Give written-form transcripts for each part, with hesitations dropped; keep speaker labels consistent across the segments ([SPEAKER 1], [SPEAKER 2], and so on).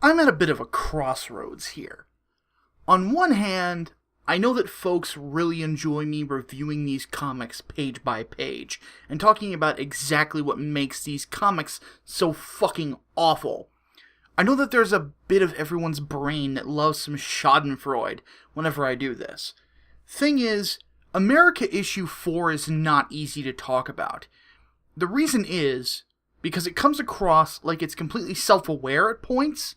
[SPEAKER 1] I'm at a bit of a crossroads here. On one hand, I know that folks really enjoy me reviewing these comics page by page, and talking about exactly what makes these comics so fucking awful. I know that there's a bit of everyone's brain that loves some schadenfreude whenever I do this. Thing is, America issue 4 is not easy to talk about. The reason is because it comes across like it's completely self-aware at points,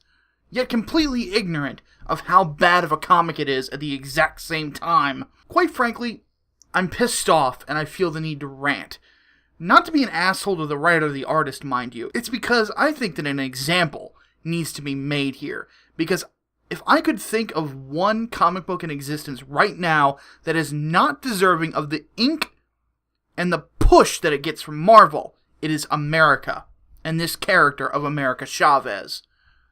[SPEAKER 1] yet completely ignorant of how bad of a comic it is at the exact same time. Quite frankly, I'm pissed off and I feel the need to rant. Not to be an asshole to the writer or the artist, mind you. It's because I think that an example needs to be made here. Because if I could think of one comic book in existence right now that is not deserving of the ink and the push that it gets from Marvel, it is America, and this character of America Chavez.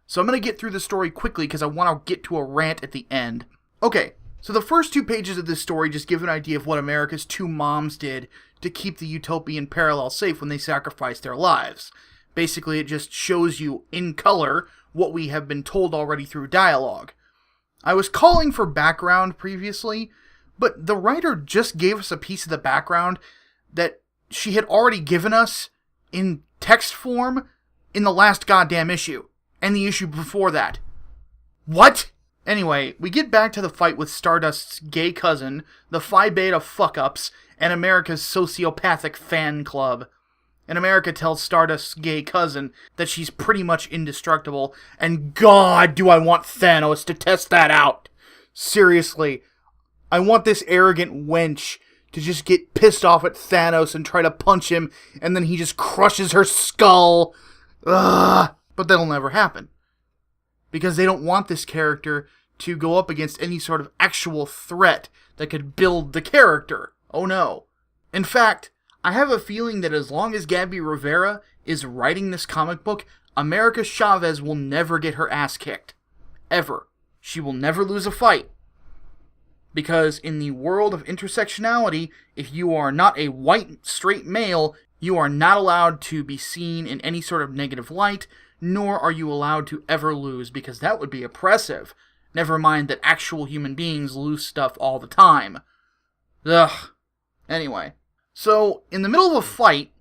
[SPEAKER 1] So I'm going to get through the story quickly because I want to get to a rant at the end. Okay, so the first 2 pages of this story just give an idea of what America's 2 moms did to keep the utopian parallel safe when they sacrificed their lives. Basically, it just shows you in color what we have been told already through dialogue. I was calling for background previously, but the writer just gave us a piece of the background that she had already given us in text form in the last goddamn issue, and the issue before that. What? Anyway, we get back to the fight with Stardust's gay cousin, the Phi Beta fuck-ups, and America's sociopathic fan club. And America tells Stardust's gay cousin that she's pretty much indestructible, and God, do I want Thanos to test that out! Seriously, I want this arrogant wench to just get pissed off at Thanos and try to punch him, and then he just crushes her skull. Ugh. But that'll never happen. Because they don't want this character to go up against any sort of actual threat that could build the character. Oh no. In fact, I have a feeling that as long as Gabby Rivera is writing this comic book, America Chavez will never get her ass kicked. Ever. She will never lose a fight. Because in the world of intersectionality, if you are not a white, straight male, you are not allowed to be seen in any sort of negative light, nor are you allowed to ever lose, because that would be oppressive. Never mind that actual human beings lose stuff all the time. Ugh. Anyway. So, in the middle of a fight,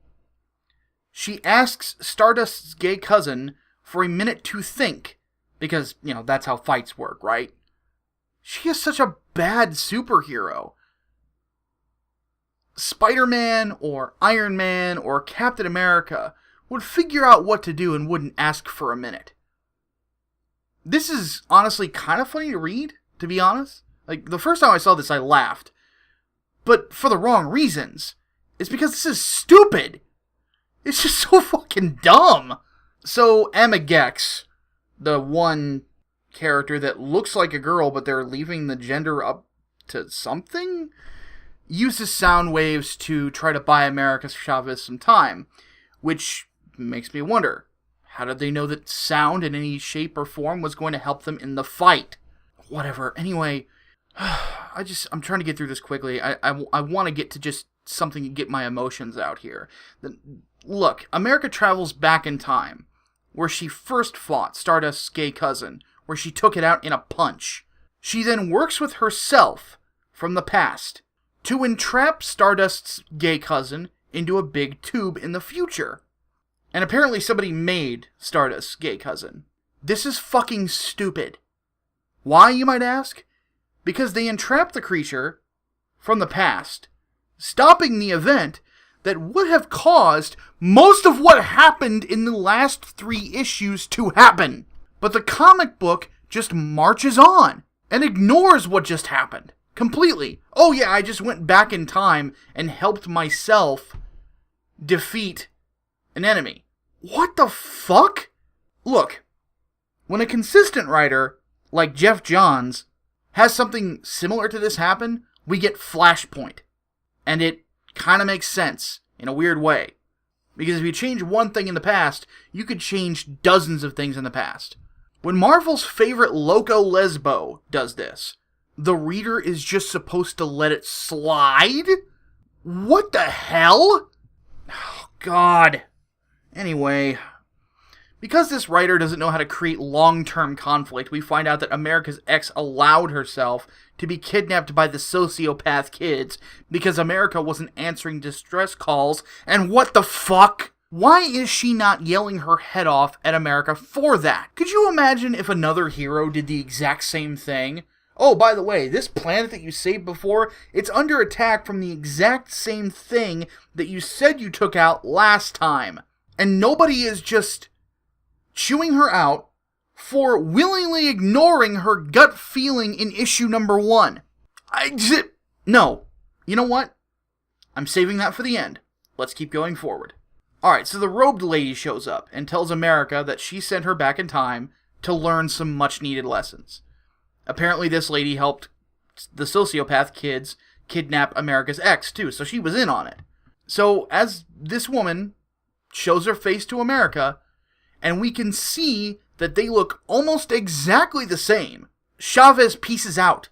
[SPEAKER 1] she asks Stardust's gay cousin for a minute to think. Because, that's how fights work, right? She is such a bad superhero. Spider-Man, or Iron Man, or Captain America would figure out what to do and wouldn't ask for a minute. This is honestly kind of funny to read, to be honest. Like, the first time I saw this, I laughed. But for the wrong reasons. It's because this is stupid. It's just so fucking dumb. So, Amagex, the one character that looks like a girl, but they're leaving the gender up to something, uses sound waves to try to buy America Chavez some time, which makes me wonder, how did they know that sound in any shape or form was going to help them in the fight? Whatever. Anyway, I'm trying to get through this quickly. I want to get to just something to get my emotions out here. Look, America travels back in time, where she first fought Stardust's gay cousin, where she took it out in a punch. She then works with herself from the past to entrap Stardust's gay cousin into a big tube in the future. And apparently somebody made Stardust's gay cousin. This is fucking stupid. Why, you might ask? Because they entrap the creature from the past, stopping the event that would have caused most of what happened in the last 3 issues to happen. But the comic book just marches on and ignores what just happened completely. Oh yeah, I just went back in time and helped myself defeat an enemy. What the fuck? Look, when a consistent writer like Jeff Johns has something similar to this happen, we get Flashpoint. And it kind of makes sense in a weird way. Because if you change one thing in the past, you could change dozens of things in the past. When Marvel's favorite Loco Lesbo does this, the reader is just supposed to let it slide? What the hell? Oh, God. Anyway, Because this writer doesn't know how to create long-term conflict, we find out that America's ex allowed herself to be kidnapped by the sociopath kids because America wasn't answering distress calls, and what the fuck? Why is she not yelling her head off at America for that? Could you imagine if another hero did the exact same thing? Oh, by the way, this planet that you saved before, it's under attack from the exact same thing that you said you took out last time. And nobody is just chewing her out for willingly ignoring her gut feeling in issue number 1. No. You know what? I'm saving that for the end. Let's keep going forward. Alright, so the robed lady shows up and tells America that she sent her back in time to learn some much-needed lessons. Apparently this lady helped the sociopath kids kidnap America's ex, too, so she was in on it. So, as this woman shows her face to America, and we can see that they look almost exactly the same, Chavez pieces out.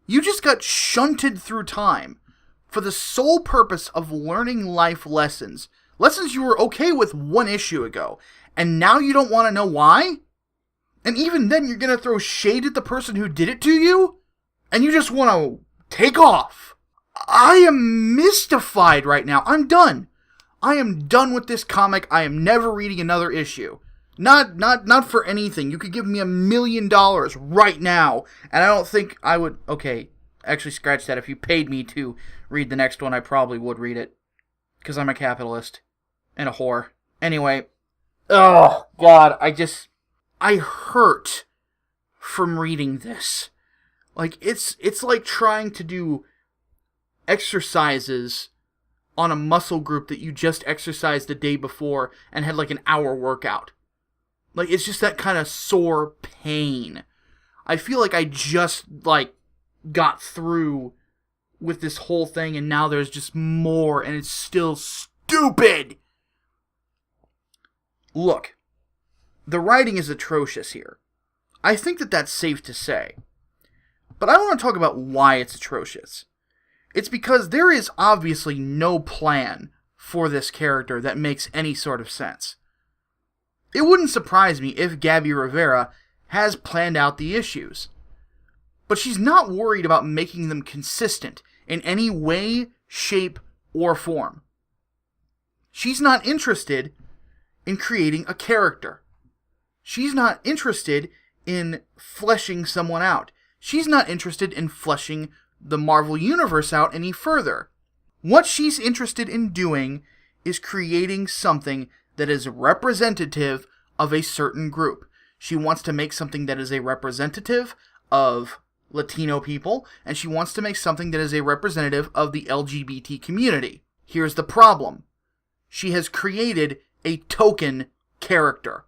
[SPEAKER 1] You just got shunted through time for the sole purpose of learning life lessons. Lessons you were okay with 1 issue ago, and now you don't want to know why? And even then you're going to throw shade at the person who did it to you? And you just want to take off? I am mystified right now. I'm done. I am done with this comic. I am never reading another issue. Not for anything. You could give me $1 million right now, and I don't think I would... Okay, actually scratch that. If you paid me to read the next one, I probably would read it. Because I'm a capitalist. And a whore. Anyway. Oh, God. I hurt from reading this. Like, it's like trying to do exercises on a muscle group that you just exercised the day before and had like an hour workout. Like, it's just that kind of sore pain. I feel like I just, got through with this whole thing, and now there's just more, and it's still stupid! Look, the writing is atrocious here. I think that that's safe to say. But I want to talk about why it's atrocious. It's because there is obviously no plan for this character that makes any sort of sense. It wouldn't surprise me if Gabby Rivera has planned out the issues. But she's not worried about making them consistent in any way, shape, or form. She's not interested in creating a character. She's not interested in fleshing someone out. She's not interested in fleshing the Marvel Universe out any further. What she's interested in doing is creating something that is representative of a certain group. She wants to make something that is a representative of Latino people, and she wants to make something that is a representative of the LGBT community. Here's the problem. She has created a token character.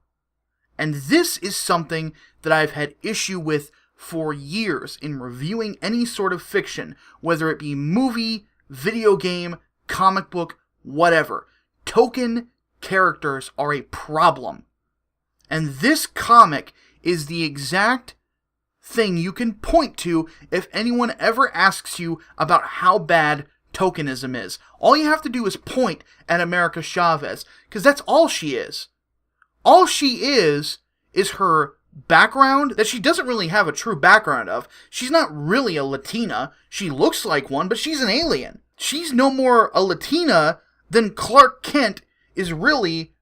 [SPEAKER 1] And this is something that I've had issue with for years in reviewing any sort of fiction, whether it be movie, video game, comic book, whatever. Token characters are a problem. And this comic is the exact thing you can point to if anyone ever asks you about how bad tokenism is. All you have to do is point at America Chavez, because that's all she is. All she is her background that she doesn't really have a true background of. She's not really a Latina. She looks like one, but she's an alien. She's no more a Latina than Clark Kent is really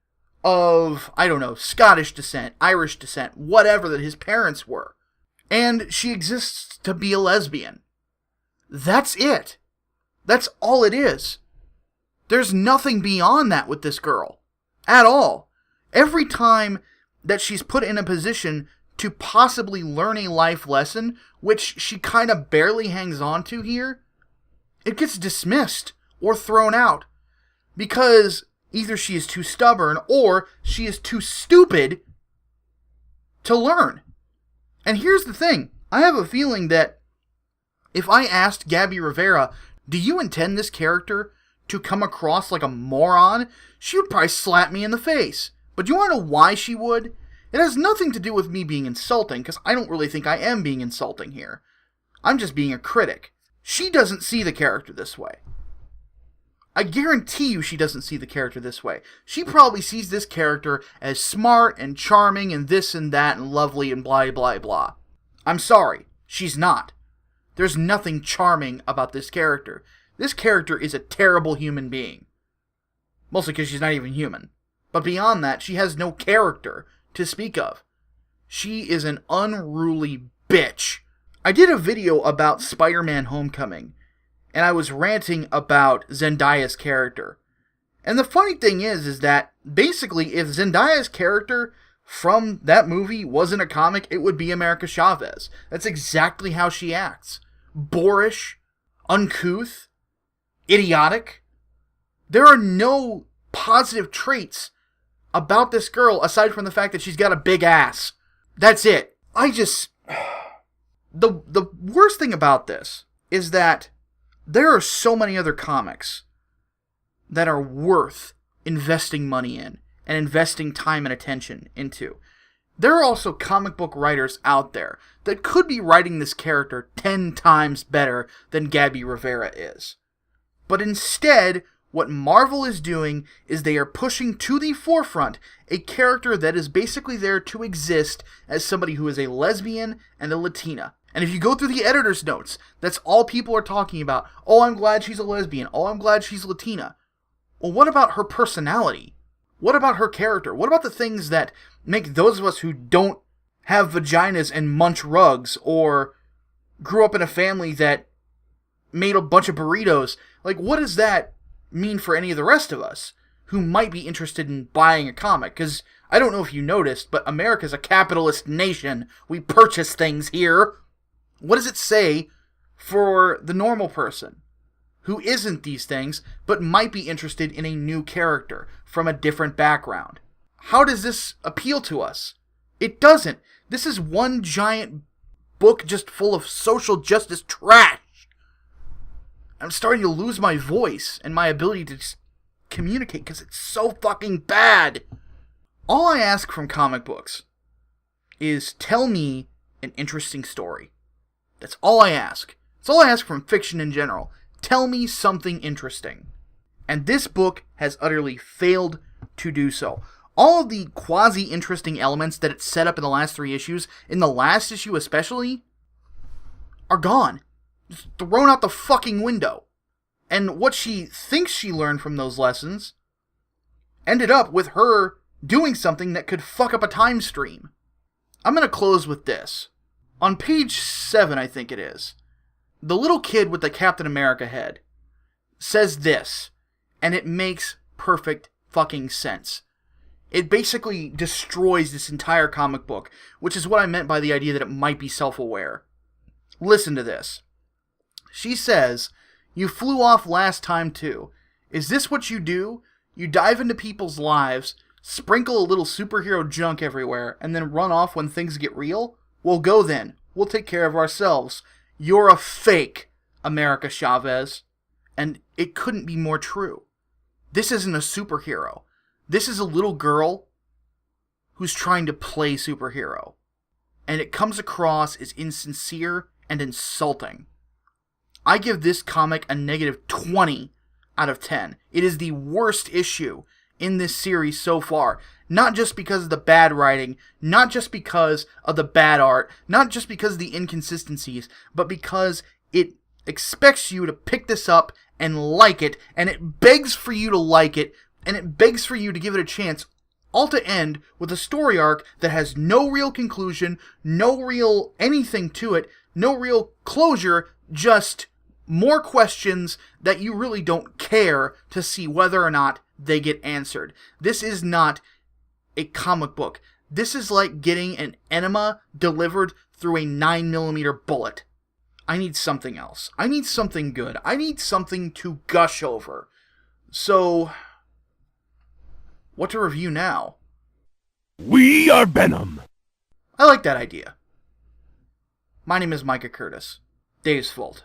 [SPEAKER 1] of, I don't know, Scottish descent, Irish descent, whatever that his parents were. And she exists to be a lesbian. That's it. That's all it is. There's nothing beyond that with this girl. At all. Every time that she's put in a position to possibly learn a life lesson, which she kind of barely hangs on to here, it gets dismissed or thrown out. Because either she is too stubborn or she is too stupid to learn. And here's the thing. I have a feeling that if I asked Gabby Rivera, do you intend this character to come across like a moron? She would probably slap me in the face. But do you want to know why she would? It has nothing to do with me being insulting, because I don't really think I am being insulting here. I'm just being a critic. She doesn't see the character this way. I guarantee you she doesn't see the character this way. She probably sees this character as smart and charming and this and that and lovely and blah blah blah. I'm sorry, she's not. There's nothing charming about this character. This character is a terrible human being. Mostly because she's not even human. But beyond that, she has no character to speak of. She is an unruly bitch. I did a video about Spider-Man Homecoming, and I was ranting about Zendaya's character. And the funny thing is that basically if Zendaya's character from that movie wasn't a comic, it would be America Chavez. That's exactly how she acts. Boorish, uncouth, idiotic. There are no positive traits about this girl aside from the fact that she's got a big ass. That's it. The worst thing about this is that there are so many other comics that are worth investing money in and investing time and attention into. There are also comic book writers out there that could be writing this character 10 times better than Gabby Rivera is. But instead, what Marvel is doing is they are pushing to the forefront a character that is basically there to exist as somebody who is a lesbian and a Latina. And if you go through the editor's notes, that's all people are talking about. Oh, I'm glad she's a lesbian. Oh, I'm glad she's Latina. Well, what about her personality? What about her character? What about the things that make those of us who don't have vaginas and munch rugs or grew up in a family that made a bunch of burritos? Like, what does that mean for any of the rest of us who might be interested in buying a comic? Because I don't know if you noticed, but America's a capitalist nation. We purchase things here. What does it say for the normal person who isn't these things, but might be interested in a new character from a different background? How does this appeal to us? It doesn't. This is one giant book just full of social justice trash. I'm starting to lose my voice and my ability to just communicate because it's so fucking bad. All I ask from comic books is tell me an interesting story. That's all I ask. That's all I ask from fiction in general. Tell me something interesting. And this book has utterly failed to do so. All of the quasi-interesting elements that it set up in the last 3 issues, in the last issue especially, are gone. Just thrown out the fucking window. And what she thinks she learned from those lessons ended up with her doing something that could fuck up a time stream. I'm going to close with this. On page 7, I think it is, the little kid with the Captain America head says this, and it makes perfect fucking sense. It basically destroys this entire comic book, which is what I meant by the idea that it might be self-aware. Listen to this. She says, "You flew off last time too. Is this what you do? You dive into people's lives, sprinkle a little superhero junk everywhere, and then run off when things get real? Well, go then. We'll take care of ourselves. You're a fake, America Chavez." And it couldn't be more true. This isn't a superhero. This is a little girl who's trying to play superhero. And it comes across as insincere and insulting. I give this comic a negative 20 out of 10. It is the worst issue in this series so far. Not just because of the bad writing, not just because of the bad art, not just because of the inconsistencies, but because it expects you to pick this up and like it, and it begs for you to like it, and it begs for you to give it a chance, all to end with a story arc that has no real conclusion, no real anything to it, no real closure, just more questions that you really don't care to see whether or not they get answered. This is not a comic book. This is like getting an enema delivered through a 9mm bullet. I need something else. I need something good. I need something to gush over. So, what to review now?
[SPEAKER 2] We are Venom.
[SPEAKER 1] I like that idea. My name is Micah Curtis. Dave's Fault.